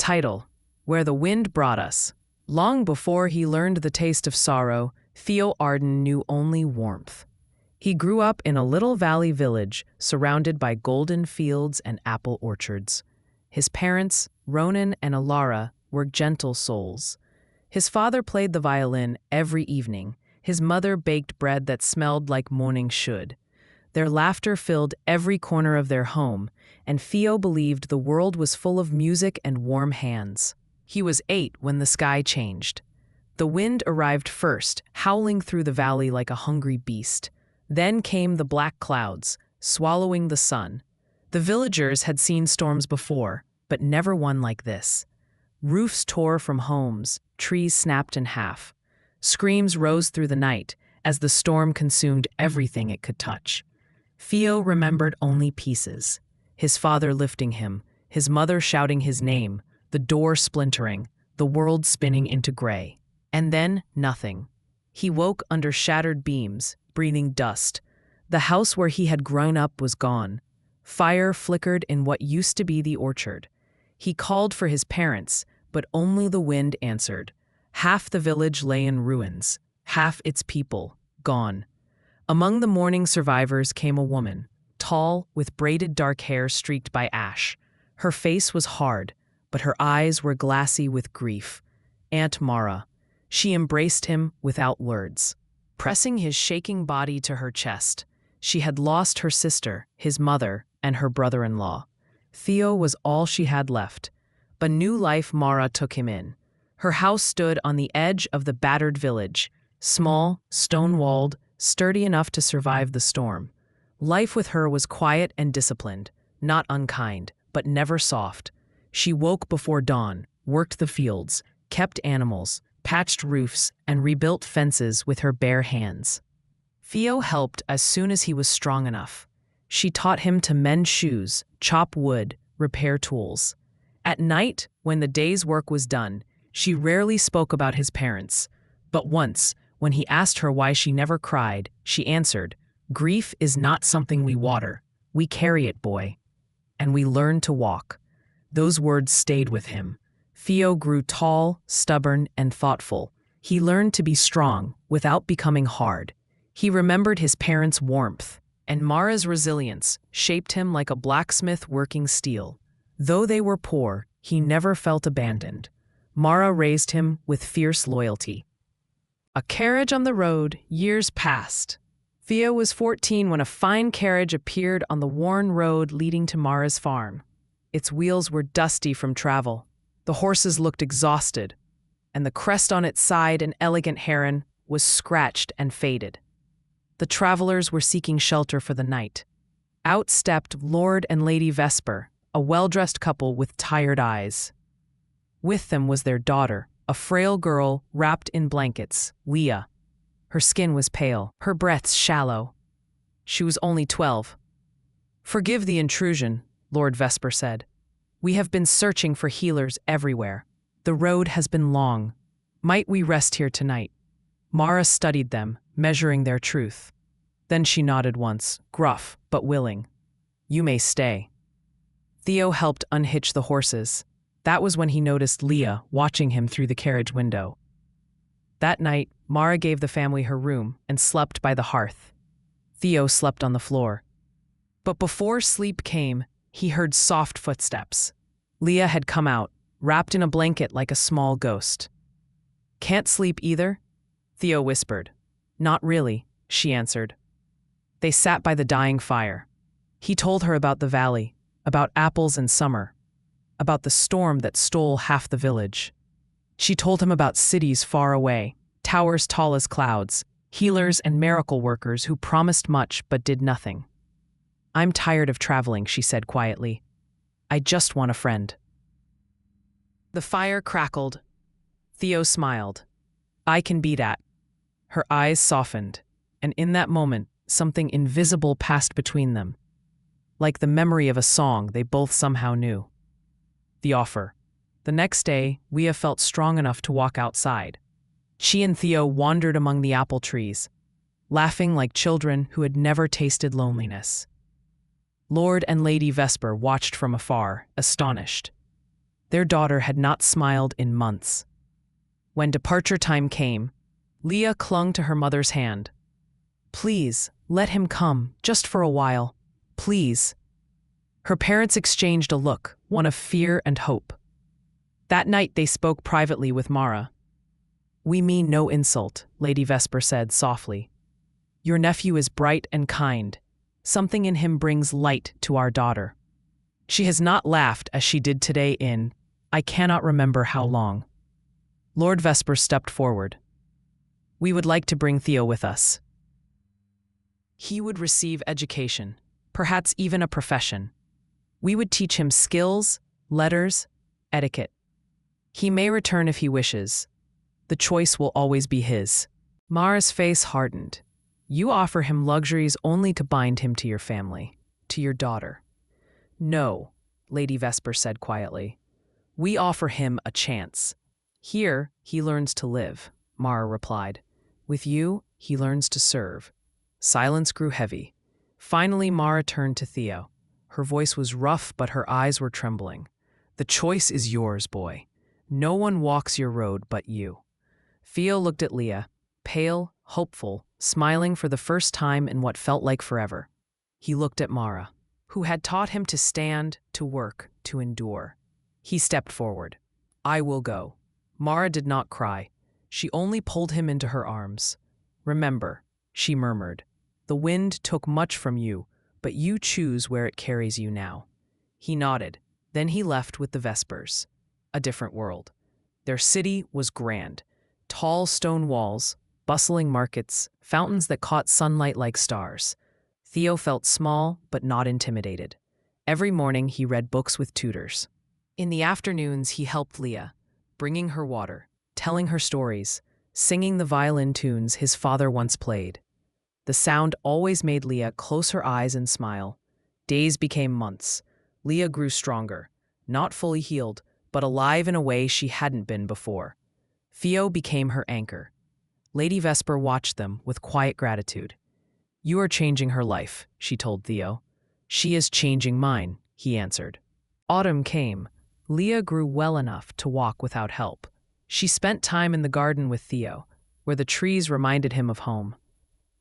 Title: Where the Wind Brought Us. Long before he learned the taste of sorrow, Theo Arden knew only warmth. He grew up in a little valley village surrounded by golden fields and apple orchards. His parents, Ronan and Alara, were gentle souls. His father played the violin every evening. His mother baked bread that smelled like morning should. Their laughter filled every corner of their home, and Theo believed the world was full of music and warm hands. He was 8 when the sky changed. The wind arrived first, howling through the valley like a hungry beast. Then came the black clouds, swallowing the sun. The villagers had seen storms before, but never one like this. Roofs tore from homes, trees snapped in half. Screams rose through the night as the storm consumed everything it could touch. Theo remembered only pieces. His father lifting him, his mother shouting his name, the door splintering, the world spinning into gray. And then nothing. He woke under shattered beams, breathing dust. The house where he had grown up was gone. Fire flickered in what used to be the orchard. He called for his parents, but only the wind answered. Half the village lay in ruins, half its people gone. Among the mourning survivors came a woman, tall, with braided dark hair streaked by ash. Her face was hard, but her eyes were glassy with grief. Aunt Mara. She embraced him without words, pressing his shaking body to her chest. She had lost her sister, his mother, and her brother-in-law. Theo was all she had left. But new life Mara took him in. Her house stood on the edge of the battered village, small, stone-walled, sturdy enough to survive the storm. Life with her was quiet and disciplined, not unkind, but never soft. She woke before dawn, worked the fields, kept animals, patched roofs, and rebuilt fences with her bare hands. Theo helped as soon as he was strong enough. She taught him to mend shoes, chop wood, repair tools. At night, when the day's work was done, she rarely spoke about his parents. But once, when he asked her why she never cried, she answered, "Grief is not something we water. We carry it, boy. And we learn to walk." Those words stayed with him. Theo grew tall, stubborn, and thoughtful. He learned to be strong without becoming hard. He remembered his parents' warmth, and Mara's resilience shaped him like a blacksmith working steel. Though they were poor, he never felt abandoned. Mara raised him with fierce loyalty. A carriage on the road, years passed. Theo was 14 when a fine carriage appeared on the worn road leading to Mara's farm. Its wheels were dusty from travel. The horses looked exhausted, and the crest on its side, an elegant heron, was scratched and faded. The travelers were seeking shelter for the night. Out stepped Lord and Lady Vesper, a well-dressed couple with tired eyes. With them was their daughter, a frail girl wrapped in blankets, Leah. Her skin was pale, her breaths shallow. She was only 12. "Forgive the intrusion," Lord Vesper said. "We have been searching for healers everywhere. The road has been long. Might we rest here tonight?" Mara studied them, measuring their truth. Then she nodded once, gruff but willing. "You may stay." Theo helped unhitch the horses. That was when he noticed Leah watching him through the carriage window. That night, Mara gave the family her room and slept by the hearth. Theo slept on the floor. But before sleep came, he heard soft footsteps. Leah had come out, wrapped in a blanket like a small ghost. "Can't sleep either?" Theo whispered. "Not really," she answered. They sat by the dying fire. He told her about the valley, about apples and summer, about the storm that stole half the village. She told him about cities far away, towers tall as clouds, healers and miracle workers who promised much but did nothing. "I'm tired of traveling," she said quietly. "I just want a friend." The fire crackled. Theo smiled. "I can be that." Her eyes softened, and in that moment, something invisible passed between them. Like the memory of a song they both somehow knew. The offer. The next day, Leah felt strong enough to walk outside. She and Theo wandered among the apple trees, laughing like children who had never tasted loneliness. Lord and Lady Vesper watched from afar, astonished. Their daughter had not smiled in months. When departure time came, Leah clung to her mother's hand. "Please, let him come, just for a while. Please." Her parents exchanged a look, one of fear and hope. That night they spoke privately with Mara. "We mean no insult," Lady Vesper said softly. "Your nephew is bright and kind. Something in him brings light to our daughter. She has not laughed as she did today in, I cannot remember how long." Lord Vesper stepped forward. "We would like to bring Theo with us. He would receive education, perhaps even a profession. We would teach him skills, letters, etiquette. He may return if he wishes. The choice will always be his." Mara's face hardened. "You offer him luxuries only to bind him to your family, to your daughter." "No," Lady Vesper said quietly. "We offer him a chance. Here, he learns to live," Mara replied. "With you, he learns to serve." Silence grew heavy. Finally, Mara turned to Theo. Her voice was rough, but her eyes were trembling. "The choice is yours, boy. No one walks your road but you." Theo looked at Leah, pale, hopeful, smiling for the first time in what felt like forever. He looked at Mara, who had taught him to stand, to work, to endure. He stepped forward. "I will go." Mara did not cry. She only pulled him into her arms. "Remember," she murmured, "the wind took much from you, but you choose where it carries you now." He nodded. Then he left with the Vespers. A different world. Their city was grand. Tall stone walls, bustling markets, fountains that caught sunlight like stars. Theo felt small, but not intimidated. Every morning he read books with tutors. In the afternoons he helped Leah, bringing her water, telling her stories, singing the violin tunes his father once played. The sound always made Leah close her eyes and smile. Days became months. Leah grew stronger, not fully healed, but alive in a way she hadn't been before. Theo became her anchor. Lady Vesper watched them with quiet gratitude. "You are changing her life," she told Theo. "She is changing mine," he answered. Autumn came. Leah grew well enough to walk without help. She spent time in the garden with Theo, where the trees reminded him of home.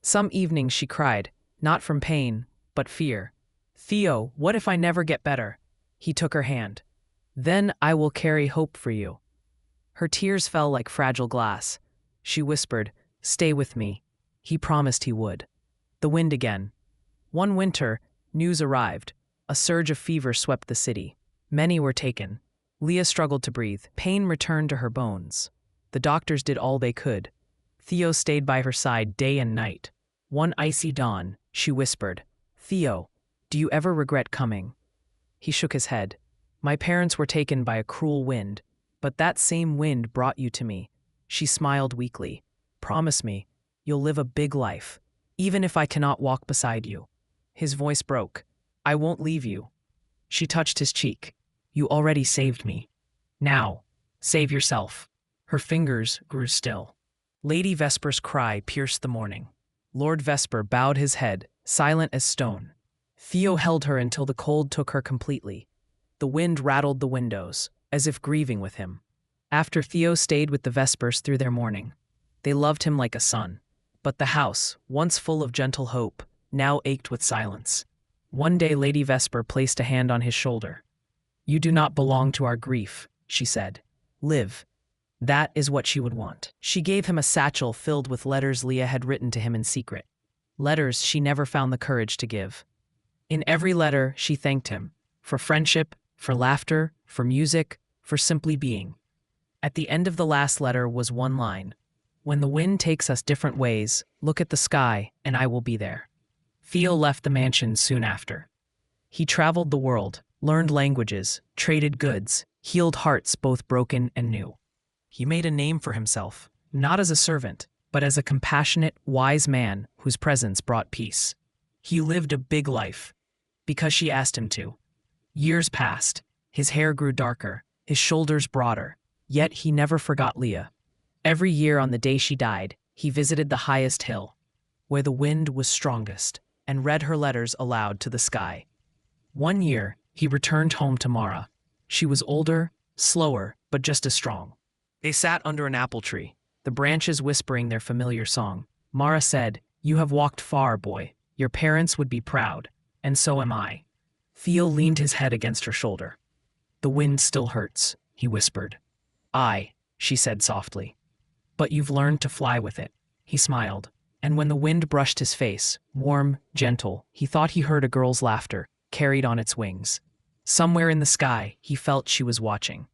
Some evenings she cried, not from pain, but fear. "Theo, what if I never get better?" He took her hand. "Then I will carry hope for you." Her tears fell like fragile glass. She whispered, "Stay with me." He promised he would. The wind again. One winter, news arrived. A surge of fever swept the city. Many were taken. Leah struggled to breathe. Pain returned to her bones. The doctors did all they could. Theo stayed by her side day and night. One icy dawn, she whispered, "Theo, do you ever regret coming?" He shook his head. "My parents were taken by a cruel wind, but that same wind brought you to me." She smiled weakly. "Promise me, you'll live a big life, even if I cannot walk beside you." His voice broke. "I won't leave you." She touched his cheek. "You already saved me. Now, save yourself." Her fingers grew still. Lady Vesper's cry pierced the morning. Lord Vesper bowed his head, silent as stone. Theo held her until the cold took her completely. The wind rattled the windows, as if grieving with him. After Theo stayed with the Vespers through their mourning, they loved him like a son. But the house, once full of gentle hope, now ached with silence. One day Lady Vesper placed a hand on his shoulder. "You do not belong to our grief," she said. "Live." That is what she would want. She gave him a satchel filled with letters Leah had written to him in secret. Letters she never found the courage to give. In every letter, she thanked him. For friendship, for laughter, for music, for simply being. At the end of the last letter was one line. "When the wind takes us different ways, look at the sky, and I will be there." Theo left the mansion soon after. He traveled the world, learned languages, traded goods, healed hearts both broken and new. He made a name for himself, not as a servant, but as a compassionate, wise man whose presence brought peace. He lived a big life, because she asked him to. Years passed. His hair grew darker, his shoulders broader, yet he never forgot Leah. Every year on the day she died, he visited the highest hill, where the wind was strongest, and read her letters aloud to the sky. One year, he returned home to Mara. She was older, slower, but just as strong. They sat under an apple tree, the branches whispering their familiar song. Mara said, "You have walked far, boy. Your parents would be proud, and so am I." Theo leaned his head against her shoulder. "The wind still hurts," he whispered. "Aye," she said softly. "But you've learned to fly with it." He smiled, and when the wind brushed his face, warm, gentle, he thought he heard a girl's laughter, carried on its wings. Somewhere in the sky, he felt she was watching.